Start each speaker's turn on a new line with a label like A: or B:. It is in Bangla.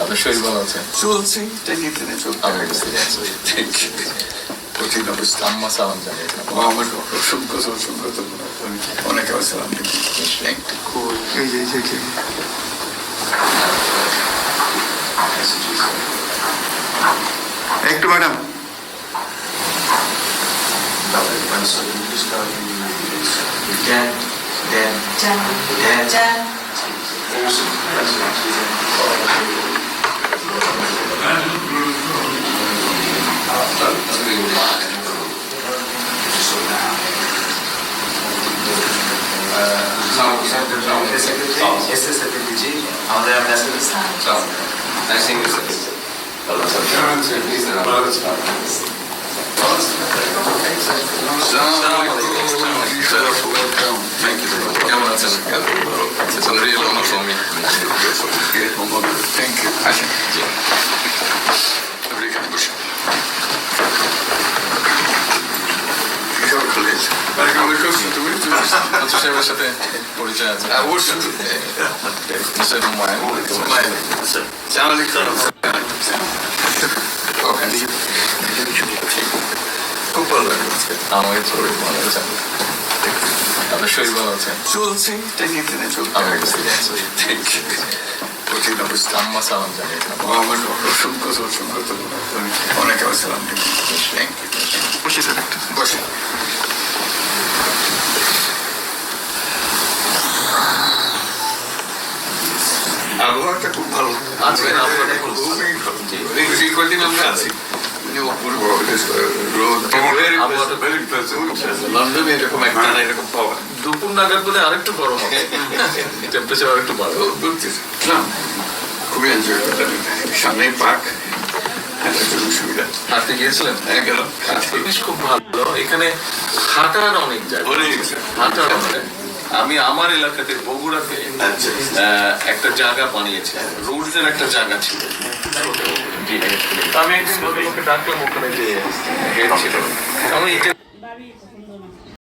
A: আপনার শরীর ভালো আছে?
B: চলছে টেনে টেনে চলতে
A: আমি বুঝতে পারছি।
B: কঠিন অবস্থা।
A: আম্মা সালাম জানিয়েছেন।
B: আমার অসংখ্য অসংখ্য অনেকে সালাম দেখি এই যে একটু ম্যাডাম
A: কেমন আছেন? It's a real honor for me.
B: Thank you. আসেন আপনি এখানে বসে
A: আচ্ছা সাহেবের সাথে পরিচয় আছে?
B: অবশ্যই
A: নিশ্চয় হুমায়ুন।
B: খুব ভালো লাগলো
A: আমাকে শরীর ভালো আছে। আপনার শরীর ভালো আছে?
B: চলছে টেনে টেনে চলতে
A: আমি বুঝতে পারছি।
B: কঠিন অবস্থা।
A: আম্মা সালাম জানিয়েছেন।
B: আমার অসংখ্য অসংখ্য অনেকে সালাম দেখি বসে বসে আবহাওয়াটা খুব ভালো
A: আজকে
B: কয়েকদিন আমরা আছি লন্ডনে এরকম একটা না এরকম পাওয়া
A: দুপুর নাগাদ বলে আরেকটু গরম হবে, টেম্পারেচার আরেকটু বাড়বে।
B: না খুবই এনজয় করলাম সামনে পার্ক সুবিধা
A: হাঁটতে গিয়েছিলেন?
B: গেলাম
A: জিনিস খুব ভালো এখানে, হাঁটার অনেক জায়গা, হাঁটার অনেক। আমি আমার এলাকাতে বগুড়াতে একটা জায়গা বানিয়েছি, রোডসের একটা জায়গা ছিল। আমি একদিন ভদ্রলোককে ডাকলাম, ওখানে যে হেড ছিল, আমি